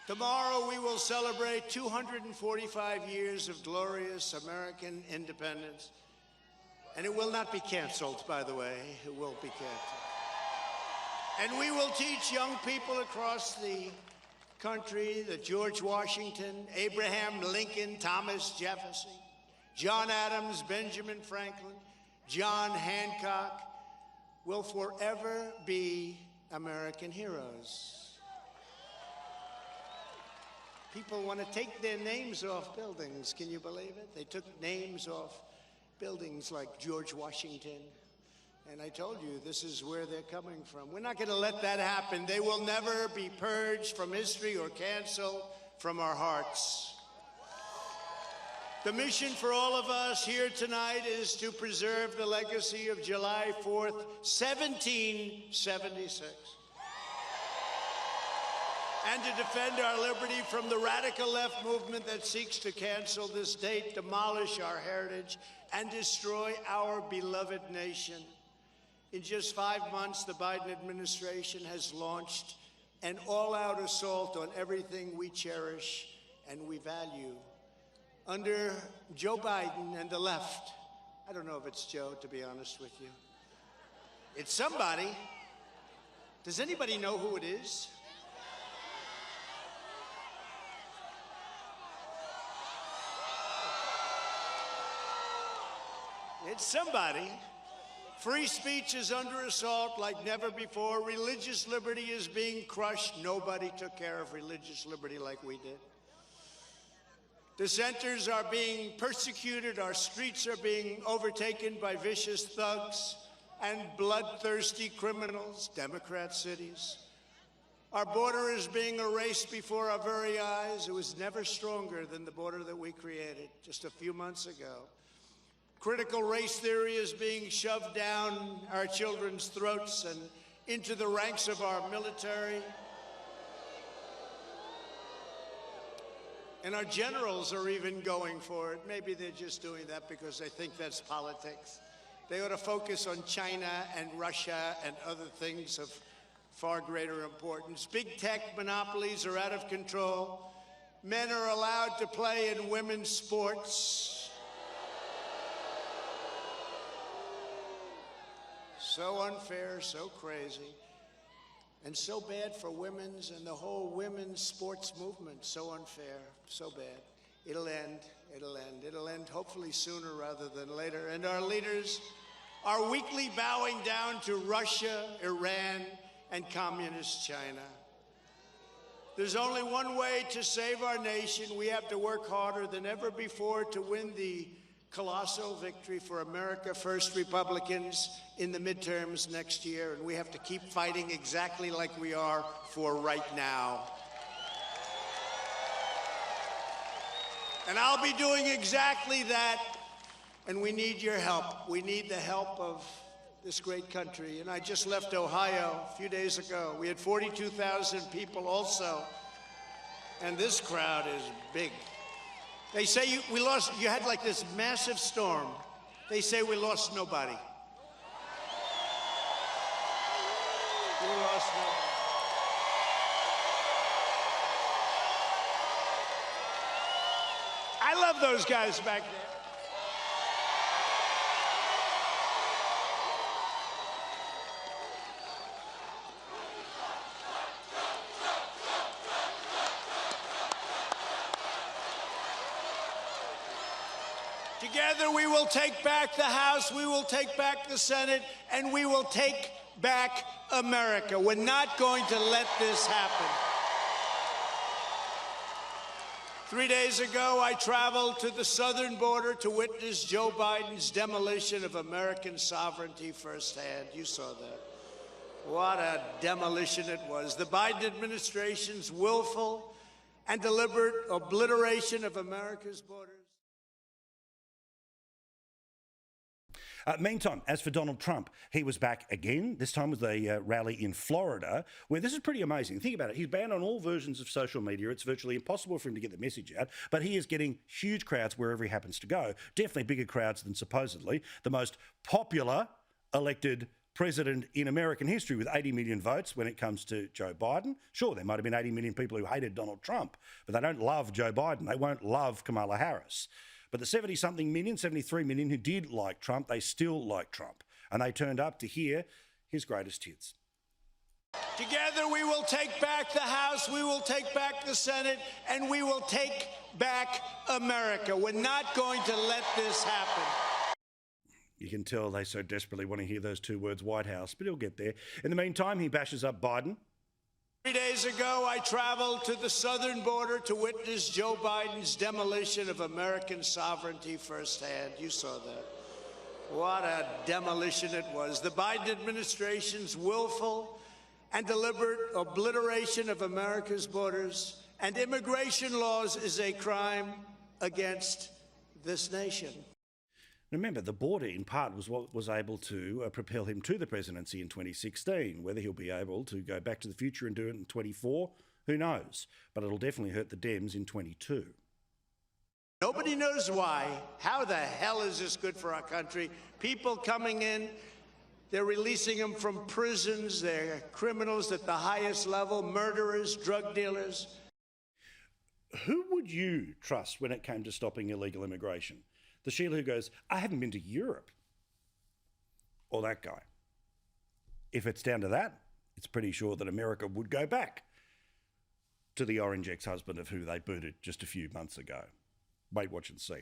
Tomorrow we will celebrate 245 years of glorious American independence. And it will not be canceled, by the way. It won't be canceled. And we will teach young people across the country that George Washington, Abraham Lincoln, Thomas Jefferson, John Adams, Benjamin Franklin, John Hancock will forever be American heroes. People want to take their names off buildings. Can you believe it? They took names off buildings like George Washington. And I told you, this is where they're coming from. We're not going to let that happen. They will never be purged from history or canceled from our hearts. The mission for all of us here tonight is to preserve the legacy of July 4th, 1776. And to defend our liberty from the radical left movement that seeks to cancel this date, demolish our heritage, and destroy our beloved nation. In just 5 months, the Biden administration has launched an all-out assault on everything we cherish and we value. Under Joe Biden and the left, I don't know if it's Joe, to be honest with you. It's somebody. Does anybody know who it is? It's somebody. Free speech is under assault like never before. Religious liberty is being crushed. Nobody took care of religious liberty like we did. Dissenters are being persecuted. Our streets are being overtaken by vicious thugs and bloodthirsty criminals, Democrat cities. Our border is being erased before our very eyes. It was never stronger than the border that we created just a few months ago. Critical race theory is being shoved down our children's throats and into the ranks of our military. And our generals are even going for it. Maybe they're just doing that because they think that's politics. They ought to focus on China and Russia and other things of far greater importance. Big tech monopolies are out of control. Men are allowed to play in women's sports. So unfair, so crazy, and so bad for women's and the whole women's sports movement. So unfair, so bad. It'll end, it'll end, it'll end hopefully sooner rather than later. And our leaders are weakly bowing down to Russia, Iran, and communist China. There's only one way to save our nation. We have to work harder than ever before to win the colossal victory for America First Republicans in the midterms next year, and we have to keep fighting exactly like we are for right now. And I'll be doing exactly that, and we need your help. We need the help of this great country. And I just left Ohio a few days ago. We had 42,000 people also, and this crowd is big. They say you had like this massive storm. They say we lost nobody. We lost nobody. I love those guys back there. Together we will take back the House, we will take back the Senate, and we will take back America. We're not going to let this happen. 3 days ago, I traveled to the southern border to witness Joe Biden's demolition of American sovereignty firsthand. You saw that. What a demolition it was. The Biden administration's willful and deliberate obliteration of America's borders. Meantime, as for Donald Trump, he was back again, this time with a rally in Florida, where this is pretty amazing. Think about it. He's banned on all versions of social media. It's virtually impossible for him to get the message out, but he is getting huge crowds wherever he happens to go. Definitely bigger crowds than supposedly the most popular elected president in American history with 80 million votes when it comes to Joe Biden. Sure, there might have been 80 million people who hated Donald Trump, but they don't love Joe Biden. They won't love Kamala Harris. But the 70-something million, 73 million who did like Trump, they still like Trump. And they turned up to hear his greatest hits. Together we will take back the House, we will take back the Senate, and we will take back America. We're not going to let this happen. You can tell they so desperately want to hear those two words, White House, but he'll get there. In the meantime, he bashes up Biden. 3 days ago, I traveled to the southern border to witness Joe Biden's demolition of American sovereignty firsthand. You saw that. What a demolition it was. The Biden administration's willful and deliberate obliteration of America's borders and immigration laws is a crime against this nation. Remember, the border, in part, was what was able to propel him to the presidency in 2016. Whether he'll be able to go back to the future and do it in 24, who knows? But it'll definitely hurt the Dems in 22. Nobody knows why. How the hell is this good for our country? People coming in, they're releasing them from prisons. They're criminals at the highest level, murderers, drug dealers. Who would you trust when it came to stopping illegal immigration? The Sheila who goes, I haven't been to Europe. Or that guy. If it's down to that, it's pretty sure that America would go back to the orange ex-husband of who they booted just a few months ago. Wait, watch and see.